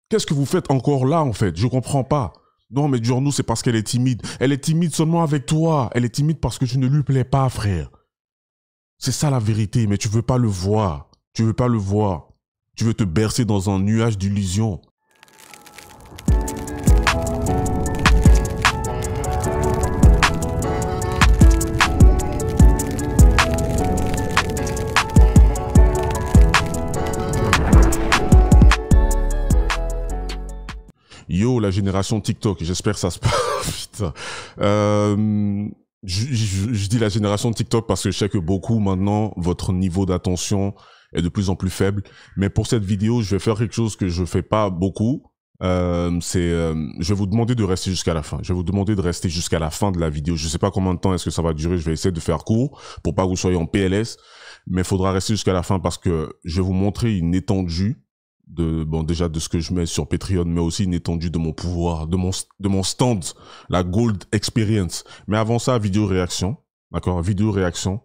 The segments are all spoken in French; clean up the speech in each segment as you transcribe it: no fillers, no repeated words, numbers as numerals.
Qu'est-ce que vous faites encore là, en fait? Je comprends pas. Non, mais Giorno, c'est parce qu'elle est timide. Elle est timide seulement avec toi. Elle est timide parce que tu ne lui plais pas, frère. C'est ça la vérité, mais tu veux pas le voir. Tu veux pas le voir. Tu veux te bercer dans un nuage d'illusions. Yo, la génération TikTok, j'espère que ça se passe. Putain. Je dis la génération TikTok parce que je sais que beaucoup maintenant, votre niveau d'attention est de plus en plus faible. Mais pour cette vidéo, je vais faire quelque chose que je fais pas beaucoup. Je vais vous demander de rester jusqu'à la fin. Je vais vous demander de rester jusqu'à la fin de la vidéo. Je sais pas combien de temps est-ce que ça va durer. Je vais essayer de faire court pour pas que vous soyez en PLS. Mais il faudra rester jusqu'à la fin parce que je vais vous montrer une étendue déjà de ce que je mets sur Patreon, mais aussi une étendue de mon pouvoir, de mon stand, la Gold Experience. Mais avant ça, vidéo réaction, d'accord? Vidéo réaction.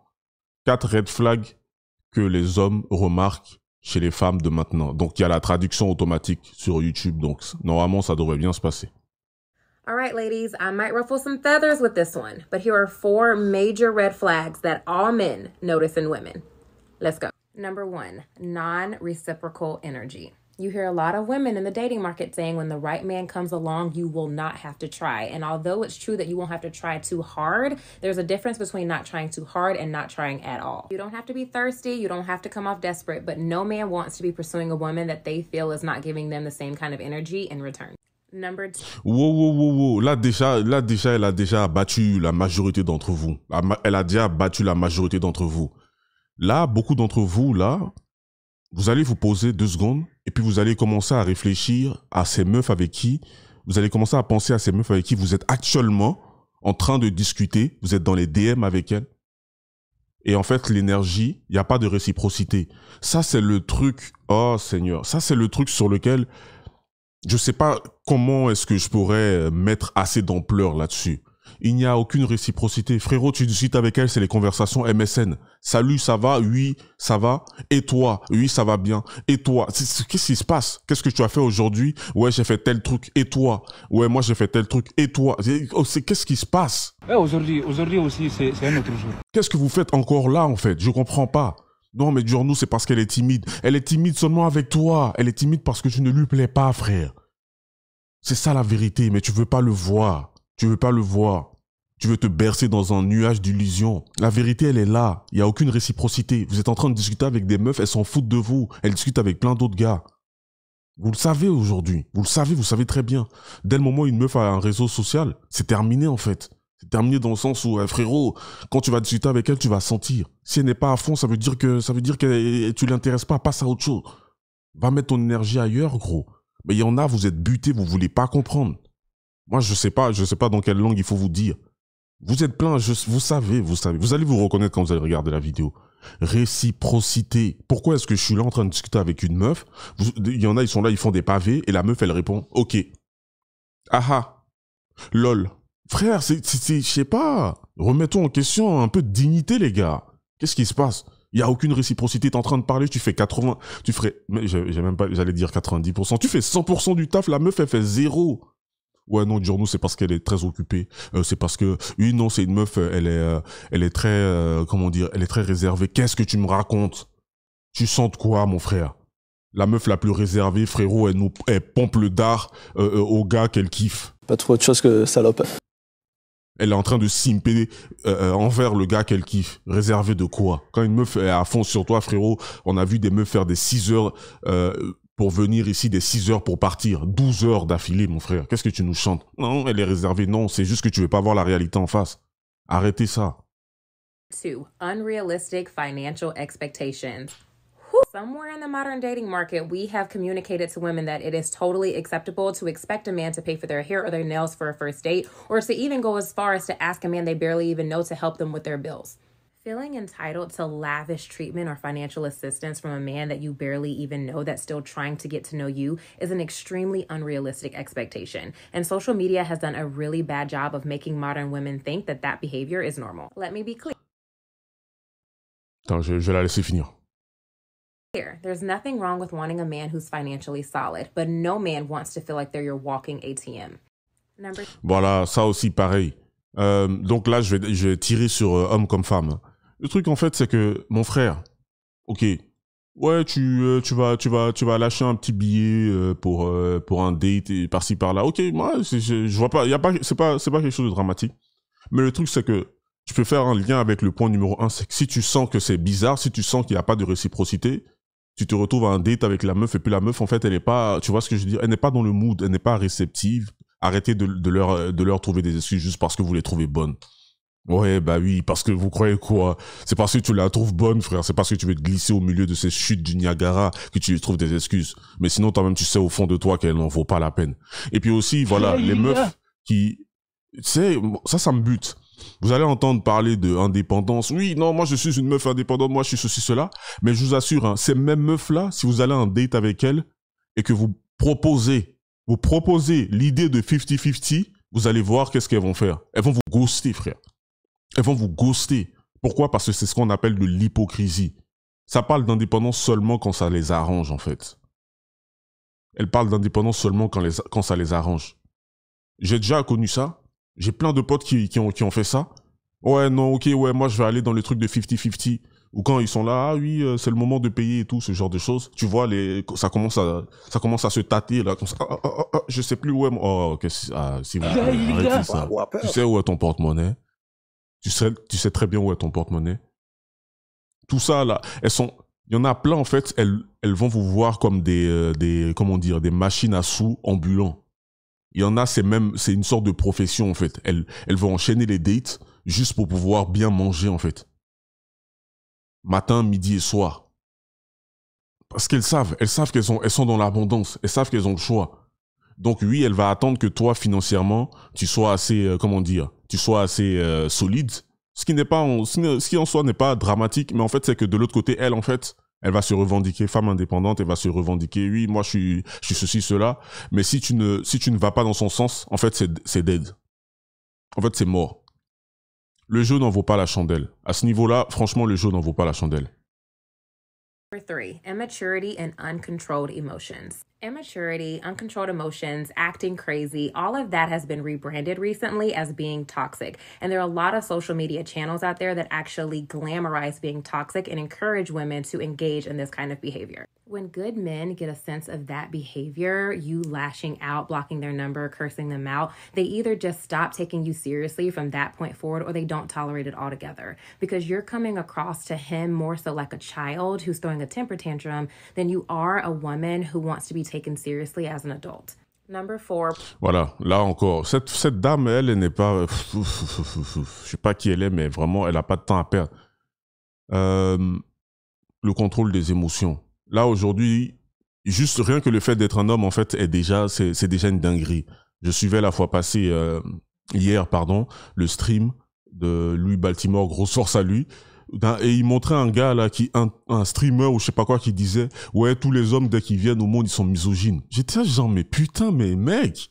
4 red flags que les hommes remarquent chez les femmes de maintenant. Donc, il y a la traduction automatique sur YouTube, donc normalement, ça devrait bien se passer. All right, ladies, I might ruffle some feathers with this one, but here are 4 major red flags that all men notice in women. Let's go. Number 1, non-reciprocal energy. You hear a lot of women in the dating market saying when the right man comes along, you will not have to try. And although it's true that you won't have to try too hard, there's a difference between not trying too hard and not trying at all. You don't have to be thirsty. You don't have to come off desperate, but no man wants to be pursuing a woman that they feel is not giving them the same kind of energy in return. Number 2. Wow. Là déjà, elle a déjà battu la majorité d'entre vous. Elle a déjà battu la majorité d'entre vous. Là, beaucoup d'entre vous, là, vous allez vous poser 2 secondes et puis vous allez commencer à réfléchir à ces meufs avec qui, vous allez commencer à penser à ces meufs avec qui vous êtes actuellement en train de discuter, vous êtes dans les DM avec elles. Et en fait, l'énergie, il n'y a pas de réciprocité. Ça, c'est le truc, oh Seigneur, ça c'est le truc sur lequel je sais pas comment est-ce que je pourrais mettre assez d'ampleur là-dessus. Il n'y a aucune réciprocité. Frérot, tu discutes avec elle, c'est les conversations MSN. Salut, ça va? Oui, ça va. Et toi? Oui, ça va bien. Et toi? Qu'est-ce qui se passe? Qu'est-ce que tu as fait aujourd'hui? Ouais, j'ai fait tel truc. Et toi? Ouais, moi j'ai fait tel truc. Et toi? Qu'est-ce qui se passe? Ouais, aujourd'hui aussi, c'est un autre jour. Qu'est-ce que vous faites encore là, en fait? Je comprends pas. Non, mais Giorno, c'est parce qu'elle est timide. Elle est timide seulement avec toi. Elle est timide parce que tu ne lui plais pas, frère. C'est ça la vérité, mais tu veux pas le voir. Tu veux pas le voir. Tu veux te bercer dans un nuage d'illusions. La vérité, elle est là. Il n'y a aucune réciprocité. Vous êtes en train de discuter avec des meufs, elles s'en foutent de vous. Elles discutent avec plein d'autres gars. Vous le savez aujourd'hui. Vous savez très bien. Dès le moment où une meuf a un réseau social, c'est terminé en fait. C'est terminé dans le sens où, frérot, quand tu vas discuter avec elle, tu vas sentir. Si elle n'est pas à fond, ça veut dire que tu l'intéresses pas, passe à autre chose. Va mettre ton énergie ailleurs, gros. Mais il y en a, vous êtes butés, vous voulez pas comprendre. Moi, je sais pas dans quelle langue il faut vous dire. Vous êtes plein, vous savez. Vous allez vous reconnaître quand vous allez regarder la vidéo. Réciprocité. Pourquoi est-ce que je suis là en train de discuter avec une meuf? Il y en a, ils sont là, ils font des pavés, et la meuf, elle répond, ok. Ah. Lol. Frère, je sais pas. Remettons en question un peu de dignité, les gars. Qu'est-ce qui se passe? Il y a aucune réciprocité. T'es en train de parler, tu fais 80, tu ferais, mais j'ai même pas, j'allais dire 90%. Tu fais 100% du taf, la meuf, elle fait 0. Ouais, non, Giorno, c'est parce qu'elle est très occupée. C'est parce que, oui, non, c'est une meuf, elle est très, elle est très réservée. Qu'est-ce que tu me racontes? Tu sens quoi, mon frère? La meuf la plus réservée, frérot, elle pompe le dard au gars qu'elle kiffe. Pas trop autre chose que salope. Elle est en train de simper envers le gars qu'elle kiffe. Réservé de quoi? Quand une meuf est à fond sur toi, frérot, on a vu des meufs faire des 6 heures pour venir ici, des 6 heures pour partir. 12 heures d'affilée, mon frère. Qu'est-ce que tu nous chantes? Non, elle est réservée. Non, c'est juste que tu veux pas voir la réalité en face. Arrêtez ça. 2, unrealistic financial expectations. Somewhere in the modern dating market, we have communicated to women that it is totally acceptable to expect a man to pay for their hair or their nails for a first date, or to even go as far as to ask a man they barely even know to help them with their bills. Feeling entitled to lavish treatment or financial assistance from a man that you barely even know that's still trying to get to know you is an extremely unrealistic expectation. And social media has done a really bad job of making modern women think that that behavior is normal. Let me be clear. Attends, je vais la laisser finir. clear. There's nothing wrong with wanting a man who's financially solid, but no man wants to feel like they're your walking ATM. Voilà, ça aussi pareil. Donc là, je vais tirer sur homme comme femme. Le truc, en fait, c'est que, mon frère, ok, ouais, tu vas lâcher un petit billet pour un date et par-ci par-là. Ok, moi, je vois pas, c'est pas quelque chose de dramatique. Mais le truc, c'est que tu peux faire un lien avec le point numéro 1, c'est que si tu sens que c'est bizarre, si tu sens qu'il n'y a pas de réciprocité, tu te retrouves à un date avec la meuf et puis la meuf, en fait, elle est pas, tu vois ce que je veux dire, elle n'est pas dans le mood, elle n'est pas réceptive. Arrêtez de leur trouver des excuses juste parce que vous les trouvez bonnes. Ouais, bah oui, parce que vous croyez quoi? C'est parce que tu la trouves bonne, frère. C'est parce que tu veux te glisser au milieu de ces chutes du Niagara que tu lui trouves des excuses. Mais sinon, toi-même, tu sais au fond de toi qu'elle n'en vaut pas la peine. Et puis aussi, voilà, les meufs qui, tu sais, ça me bute. Vous allez entendre parler de indépendance. Oui, non, moi, je suis une meuf indépendante. Moi, je suis ceci, cela. Mais je vous assure, hein, ces mêmes meufs-là, si vous allez en date avec elles et que vous proposez l'idée de 50-50, vous allez voir qu'est-ce qu'elles vont faire. Elles vont vous ghoster, frère. Elles vont vous ghoster. Pourquoi? Parce que c'est ce qu'on appelle de l'hypocrisie. Ça parle d'indépendance seulement quand ça les arrange, en fait. Elles parlent d'indépendance seulement quand ça les arrange. J'ai déjà connu ça. J'ai plein de potes qui ont fait ça. Ouais, non, ok, ouais, moi je vais aller dans le truc de 50-50. Ou quand ils sont là, ah oui, c'est le moment de payer et tout, ce genre de choses. Tu vois, ça commence à se tâter, là, comme ça. Je sais plus où est mon... Oh, si vous arrêtez ça. Tu sais où est ton porte-monnaie? Tu sais très bien où est ton porte-monnaie. Tout ça, là, il y en a plein, en fait, elles vont vous voir comme comment dire, des machines à sous ambulants. Il y en a, c'est une sorte de profession, en fait. Elles vont enchaîner les dates juste pour pouvoir bien manger, en fait. Matin, midi et soir. Parce qu'elles savent qu'elles sont dans l'abondance. Elles savent qu'elles ont le choix. Donc oui, elle va attendre que toi, financièrement, tu sois assez, solide. Ce qui en soi n'est pas dramatique, mais en fait, c'est que de l'autre côté, elle, en fait, elle va se revendiquer femme indépendante, elle va se revendiquer, oui, moi, je suis ceci, cela. Mais si tu ne vas pas dans son sens, en fait, c'est dead. En fait, c'est mort. Le jeu n'en vaut pas la chandelle. À ce niveau-là, franchement, le jeu n'en vaut pas la chandelle. Number 3, immaturity and uncontrolled emotions. Immaturity, uncontrolled emotions, acting crazy, all of that has been rebranded recently as being toxic. And there are a lot of social media channels out there that actually glamorize being toxic and encourage women to engage in this kind of behavior. When good men get a sense of that behavior, you lashing out, blocking their number, cursing them out, they either just stop taking you seriously from that point forward or they don't tolerate it altogether. Because you're coming across to him more so like a child who's throwing a temper tantrum than you are a woman who wants to be taken seriously as an adult. Number 4. Voilà, là encore, cette dame, elle n'est pas... je sais pas qui elle est, mais vraiment, elle n'a pas de temps à perdre. Le contrôle des émotions. Là, aujourd'hui, juste rien que le fait d'être un homme, en fait, c'est déjà une dinguerie. Je suivais la fois passée, hier, le stream de Louis Baltimore, grosse force à lui. Et il montrait un gars là un streamer ou je sais pas quoi qui disait ouais, tous les hommes dès qu'ils viennent au monde ils sont misogynes. J'étais là genre mais putain, mais mec,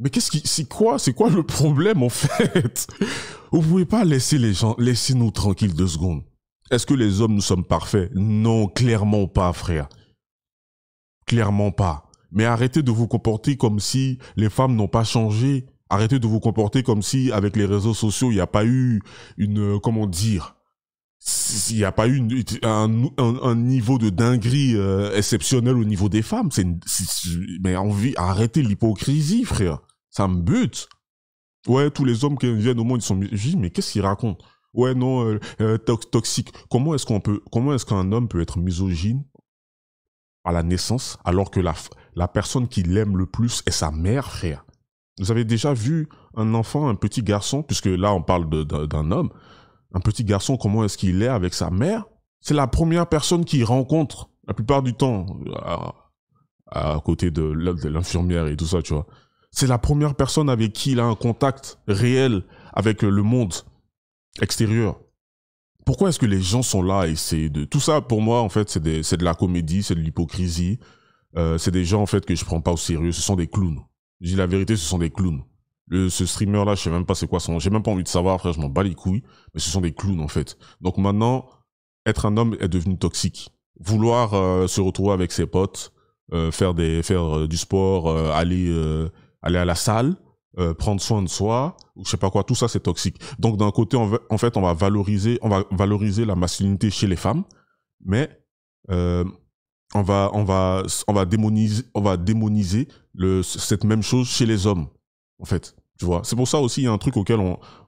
mais c'est quoi le problème en fait? Vous pouvez pas laissez-nous tranquilles 2 secondes. Est-ce que les hommes nous sommes parfaits? Non, clairement pas, frère. Clairement pas. Mais arrêtez de vous comporter comme si les femmes n'ont pas changé. Arrêtez de vous comporter comme si avec les réseaux sociaux il n'y a pas eu une comment dire. Il n'y a pas eu un niveau de dinguerie exceptionnel au niveau des femmes. Mais arrêtez l'hypocrisie, frère. Ça me bute. Ouais, tous les hommes qui viennent au monde, ils sont... Je dis, mais qu'est-ce qu'ils racontent? Ouais, non, toxique. Comment est-ce qu'un homme peut être misogyne à la naissance alors que la personne qui l'aime le plus est sa mère, frère? Vous avez déjà vu un enfant, un petit garçon, puisque là on parle d'un homme, un petit garçon, comment est-ce qu'il est avec sa mère? C'est la première personne qu'il rencontre, la plupart du temps, à côté de l'infirmière et tout ça, tu vois. C'est la première personne avec qui il a un contact réel avec le monde extérieur. Pourquoi est-ce que les gens sont là à essayer de... Tout ça, pour moi, en fait, c'est de la comédie, c'est de l'hypocrisie. C'est des gens, en fait, que je prends pas au sérieux. Ce sont des clowns. Je dis la vérité, ce sont des clowns. Ce streamer-là, je sais même pas c'est quoi son nom. J'ai même pas envie de savoir, frère, je m'en bats les couilles. Mais ce sont des clowns, en fait. Donc maintenant, être un homme est devenu toxique. vouloir se retrouver avec ses potes, faire du sport, aller à la salle, prendre soin de soi, ou je sais pas quoi, tout ça c'est toxique. Donc d'un côté, en fait, on va valoriser la masculinité chez les femmes, mais on va démoniser cette même chose chez les hommes, en fait. Tu vois, c'est pour ça aussi il y a un truc auquel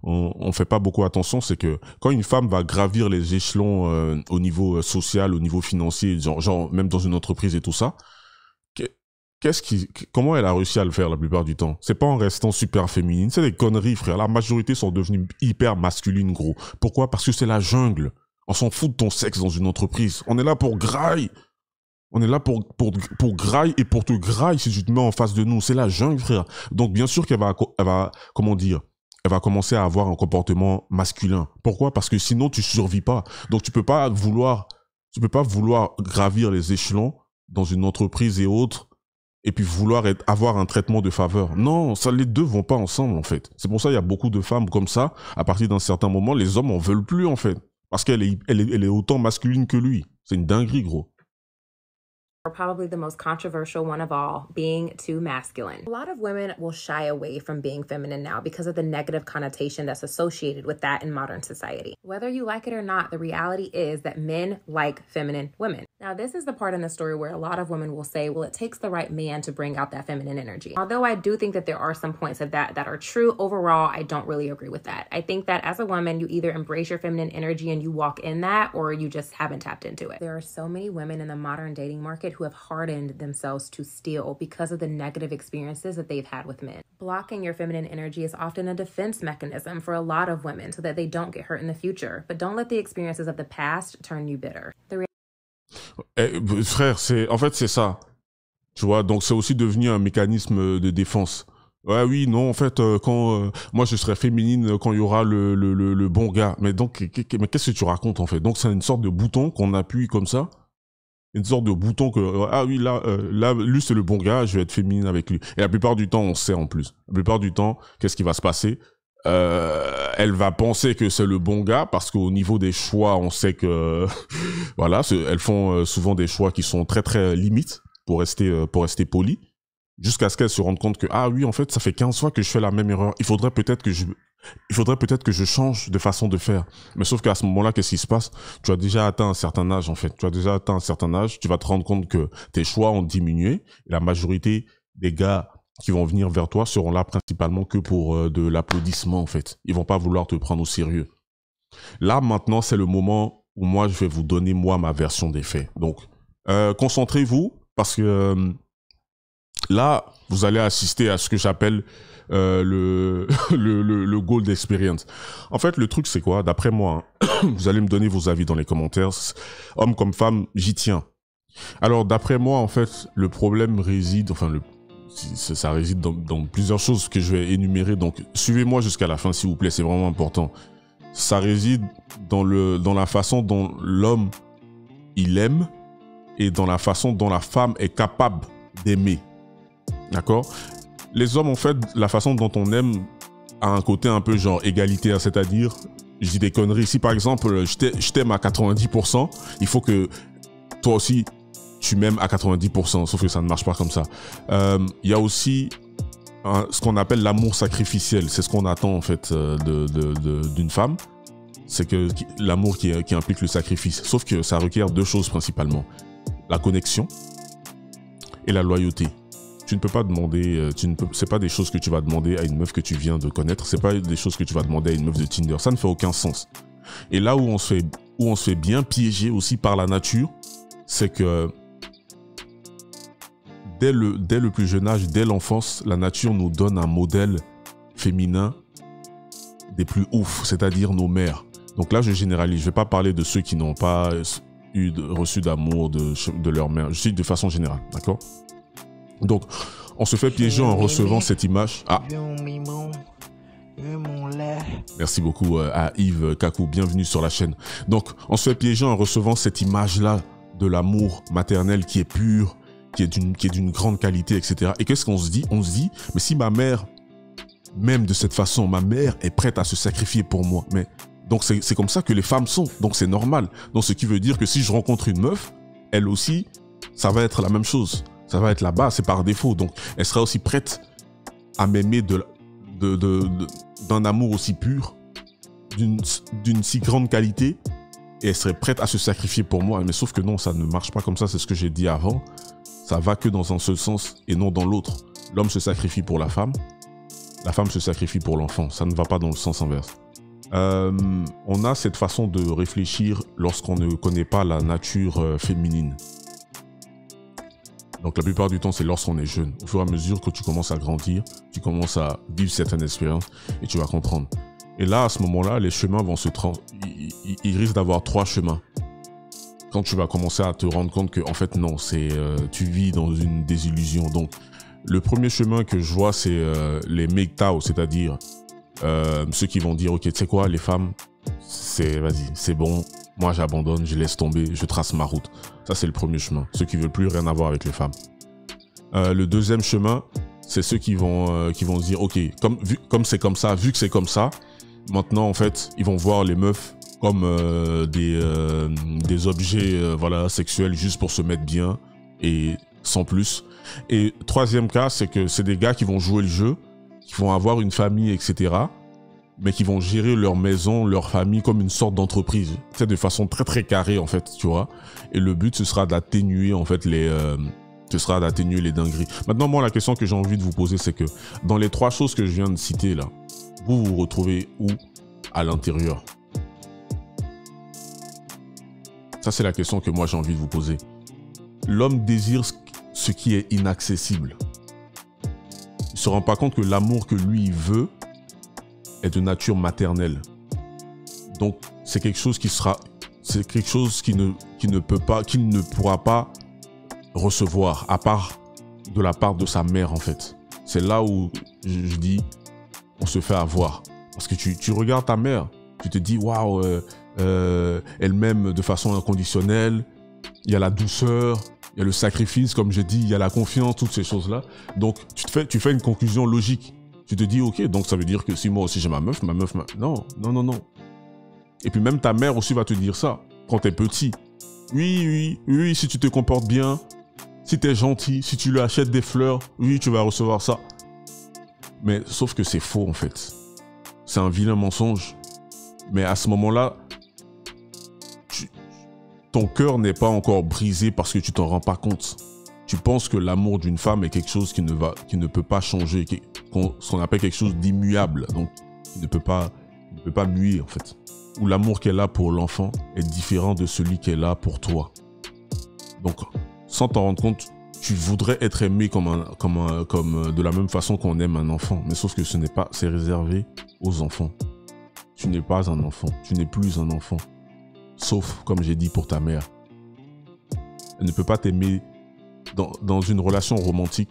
on fait pas beaucoup attention, c'est que quand une femme va gravir les échelons au niveau social, au niveau financier, genre même dans une entreprise et tout ça, comment elle a réussi à le faire la plupart du temps? C'est pas en restant super féminine, c'est des conneries, frère. La majorité sont devenues hyper masculines, gros. Pourquoi? Parce que c'est la jungle. On s'en fout de ton sexe dans une entreprise. On est là pour graille. On est là pour graille et pour te graille si tu te mets en face de nous. C'est la jungle, frère. Donc, bien sûr qu'elle va, comment dire, elle va commencer à avoir un comportement masculin. Pourquoi? Parce que sinon, tu survis pas. Donc, tu peux pas vouloir gravir les échelons dans une entreprise et autres, et puis vouloir avoir un traitement de faveur. Non, les deux vont pas ensemble, en fait. C'est pour ça qu'il y a beaucoup de femmes comme ça. À partir d'un certain moment, les hommes en veulent plus, en fait. Parce qu'elle est autant masculine que lui. C'est une dinguerie, gros. Probably the most controversial one of all, being too masculine. A lot of women will shy away from being feminine now because of the negative connotation that's associated with that in modern society. Whether you like it or not, the reality is that men like feminine women. Now, this is the part in the story where a lot of women will say, well, it takes the right man to bring out that feminine energy. Although I do think that there are some points of that are true, overall, I don't really agree with that. I think that as a woman, you either embrace your feminine energy and you walk in that, or you just haven't tapped into it. There are so many women in the modern dating market who have hardened themselves to steal because of the negative experiences that they've had with men. Blocking your feminine energy is often a defense mechanism for a lot of women so that they don't get hurt in the future. But don't let the experiences of the past turn you bitter. Frère, en fait, c'est ça. Tu vois, donc c'est aussi devenu un mécanisme de défense. Ouais, oui, non, en fait, quand moi je serai féminine quand il y aura le bon gars. Mais donc, mais qu'est-ce que tu racontes, en fait? Donc c'est une sorte de bouton qu'on appuie comme ça. Une sorte de bouton que, ah oui, là, lui c'est le bon gars, je vais être féminine avec lui. Et la plupart du temps, on sait en plus. La plupart du temps, qu'est-ce qui va se passer? Elle va penser que c'est le bon gars parce qu'au niveau des choix, on sait que, voilà, elles font souvent des choix qui sont très très limites pour rester poli, jusqu'à ce qu'elles se rendent compte que, ah oui, en fait, ça fait 15 fois que je fais la même erreur. Il faudrait peut-être que je change de façon de faire. Mais sauf qu'à ce moment-là, qu'est-ce qui se passe? Tu as déjà atteint un certain âge, en fait. Tu vas te rendre compte que tes choix ont diminué. Et la majorité des gars qui vont venir vers toi seront là principalement que pour de l'applaudissement, en fait. Ils vont pas vouloir te prendre au sérieux. Là, maintenant, c'est le moment où moi, je vais vous donner, moi, ma version des faits. Donc, concentrez-vous, parce que là, vous allez assister à ce que j'appelle le gold experience. En fait, le truc, c'est quoi? D'après moi, vous allez me donner vos avis dans les commentaires. Homme comme femme, j'y tiens. Alors, d'après moi, en fait, le problème réside, ça réside dans plusieurs choses que je vais énumérer. Donc, suivez-moi jusqu'à la fin, s'il vous plaît. C'est vraiment important. Ça réside dans la façon dont l'homme, il aime, et dans la façon dont la femme est capable d'aimer. D'accord? Les hommes, en fait, la façon dont on aime a un côté un peu genre égalitaire, c'est-à-dire, je dis des conneries. Si par exemple, je t'aime à 90%, il faut que toi aussi, tu m'aimes à 90%, sauf que ça ne marche pas comme ça. Il y a aussi ce qu'on appelle l'amour sacrificiel. C'est ce qu'on attend, en fait, d'une femme. C'est que l'amour qui implique le sacrifice. Sauf que ça requiert deux choses principalement. La connexion et la loyauté. Tu ne peux pas demander, c'est pas des choses que tu vas demander à une meuf que tu viens de connaître, c'est pas des choses que tu vas demander à une meuf de Tinder, ça ne fait aucun sens. Et là où on se fait bien piéger aussi par la nature, c'est que dès le plus jeune âge, dès l'enfance, la nature nous donne un modèle féminin des plus ouf, c'est-à-dire nos mères. Donc là, je généralise, je vais pas parler de ceux qui n'ont pas reçu d'amour de leur mère, je dis de façon générale, d'accord? Donc, on se fait piéger en recevant cette image. Ah. Merci beaucoup à Yves Kakou, bienvenue sur la chaîne. Donc, on se fait piéger en recevant cette image-là de l'amour maternel qui est pur, qui est d'une grande qualité, etc. Et qu'est-ce qu'on se dit? On se dit, mais si ma mère m'aime de cette façon, ma mère est prête à se sacrifier pour moi. Mais donc, c'est comme ça que les femmes sont. Donc, c'est normal. Donc, ce qui veut dire que si je rencontre une meuf, elle aussi, ça va être la même chose. Ça va être la base, c'est par défaut. Donc, elle sera aussi prête à m'aimer d'un amour aussi pur, d'une si grande qualité, et elle serait prête à se sacrifier pour moi. Mais sauf que non, ça ne marche pas comme ça, c'est ce que j'ai dit avant. Ça va que dans un seul sens et non dans l'autre. L'homme se sacrifie pour la femme se sacrifie pour l'enfant. Ça ne va pas dans le sens inverse. On a cette façon de réfléchir lorsqu'on ne connaît pas la nature féminine. Donc la plupart du temps, c'est lorsqu'on est jeune. Au fur et à mesure que tu commences à grandir, tu commences à vivre certaines expériences et tu vas comprendre. Et là, à ce moment-là, les chemins vont ils risquent d'avoir 3 chemins. Quand tu vas commencer à te rendre compte que, en fait, non, tu vis dans une désillusion. Donc, le premier chemin que je vois, c'est les MGTOW, c'est-à-dire ceux qui vont dire, ok, tu sais quoi, les femmes, vas-y, c'est bon, moi j'abandonne, je laisse tomber, je trace ma route. Ça, c'est le premier chemin. Ceux qui veulent plus rien avoir avec les femmes. Le deuxième chemin, c'est ceux qui vont se dire, ok, comme c'est comme ça, vu que c'est comme ça, maintenant, en fait, ils vont voir les meufs comme des objets sexuels juste pour se mettre bien et sans plus. Et troisième cas, c'est que c'est des gars qui vont jouer le jeu, qui vont avoir une famille, etc., mais qui vont gérer leur maison, leur famille comme une sorte d'entreprise. C'est de façon très très carrée, en fait, tu vois. Et le but, ce sera d'atténuer, en fait, les dingueries. Maintenant, moi, la question que j'ai envie de vous poser, c'est que dans les 3 choses que je viens de citer, là, vous vous retrouvez où à l'intérieur? Ça, c'est la question que moi, j'ai envie de vous poser. L'homme désire ce qui est inaccessible. Il ne se rend pas compte que l'amour que lui, il veut est de nature maternelle. Donc, c'est quelque chose qu'il ne pourra pas recevoir, à part de la part de sa mère, en fait. C'est là où je dis, on se fait avoir. Parce que tu regardes ta mère, tu te dis, waouh, elle m'aime de façon inconditionnelle, il y a la douceur, il y a le sacrifice, comme j'ai dit, il y a la confiance, toutes ces choses-là. Donc, tu fais une conclusion logique. Tu te dis, ok, donc ça veut dire que si moi aussi j'ai ma meuf. Non. Et puis même ta mère aussi va te dire ça, quand t'es petit. Oui, si tu te comportes bien, si t'es gentil, si tu lui achètes des fleurs, oui, tu vas recevoir ça. Mais sauf que c'est faux, en fait. C'est un vilain mensonge. Mais à ce moment-là, ton cœur n'est pas encore brisé parce que tu t'en rends pas compte. Tu penses que l'amour d'une femme est quelque chose qui ne peut pas changer, ce qu'on appelle quelque chose d'immuable, donc il ne peut pas muer, en fait. Ou l'amour qu'elle a pour l'enfant est différent de celui qu'elle a pour toi. Donc, sans t'en rendre compte, tu voudrais être aimé comme de la même façon qu'on aime un enfant, mais sauf que c'est réservé aux enfants. Tu n'es pas un enfant, tu n'es plus un enfant. Sauf, comme j'ai dit, pour ta mère. Elle ne peut pas t'aimer dans une relation romantique.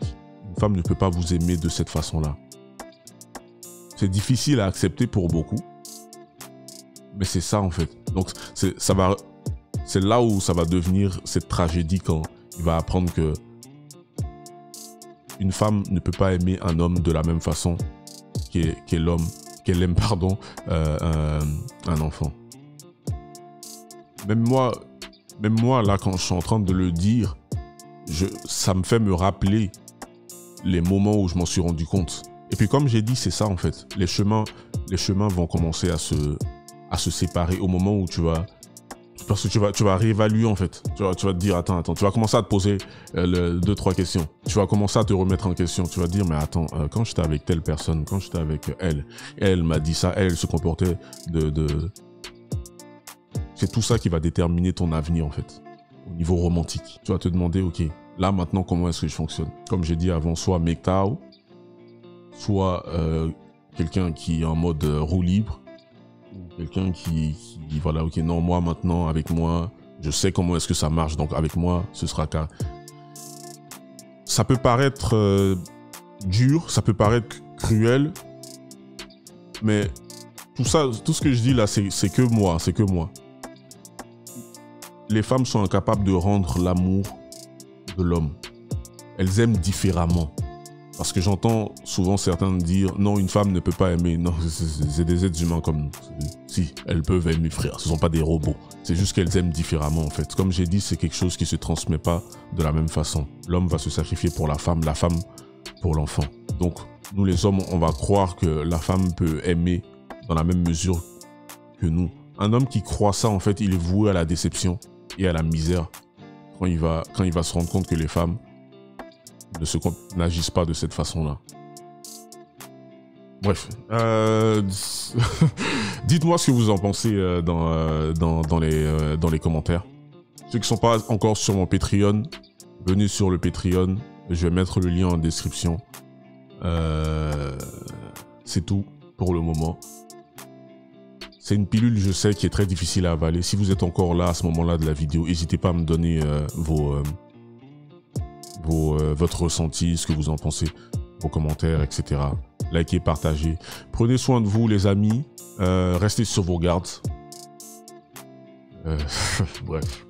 Une femme ne peut pas vous aimer de cette façon-là. C'est difficile à accepter pour beaucoup. Mais c'est ça, en fait. Donc, c'est là où ça va devenir cette tragédie quand il va apprendre que une femme ne peut pas aimer un homme de la même façon qu'elle aime un enfant. Même moi, là, quand je suis en train de le dire, ça me fait me rappeler les moments où je m'en suis rendu compte. Et puis, comme j'ai dit, c'est ça, en fait. Les chemins vont commencer à se séparer au moment où parce que tu vas réévaluer, en fait. Tu vas te dire, attends, tu vas commencer à te poser 2-3 questions. Tu vas commencer à te remettre en question. Tu vas te dire, mais attends, quand j'étais avec telle personne, quand j'étais avec elle m'a dit ça, elle se comportait C'est tout ça qui va déterminer ton avenir, en fait, au niveau romantique. Tu vas te demander, ok, là, maintenant, comment est-ce que je fonctionne? Comme j'ai dit avant, soit MGTOW, soit quelqu'un qui est en mode roue libre, ou quelqu'un qui voilà, ok, non, moi, maintenant, avec moi, je sais comment est-ce que ça marche, donc avec moi, ce sera qu'à... Ça peut paraître dur, ça peut paraître cruel, mais tout ce que je dis là, c'est que moi. Les femmes sont incapables de rendre l'amour de l'homme. Elles aiment différemment. Parce que j'entends souvent certains dire « Non, une femme ne peut pas aimer. » Non, c'est des êtres humains comme nous. Si, elles peuvent aimer, frère. Ce ne sont pas des robots. C'est juste qu'elles aiment différemment, en fait. Comme j'ai dit, c'est quelque chose qui ne se transmet pas de la même façon. L'homme va se sacrifier pour la femme pour l'enfant. Donc, nous les hommes, on va croire que la femme peut aimer dans la même mesure que nous. Un homme qui croit ça, en fait, il est voué à la déception et à la misère quand il va se rendre compte que les femmes n'agissent pas de cette façon-là. Bref. Dites-moi ce que vous en pensez dans les commentaires. Ceux qui ne sont pas encore sur mon Patreon, venez sur le Patreon. Je vais mettre le lien en description. C'est tout pour le moment. C'est une pilule, je sais, qui est très difficile à avaler. Si vous êtes encore là à ce moment-là de la vidéo, n'hésitez pas à me donner votre ressenti, ce que vous en pensez, vos commentaires, etc. Likez, partagez. Prenez soin de vous, les amis. Restez sur vos gardes. Bref.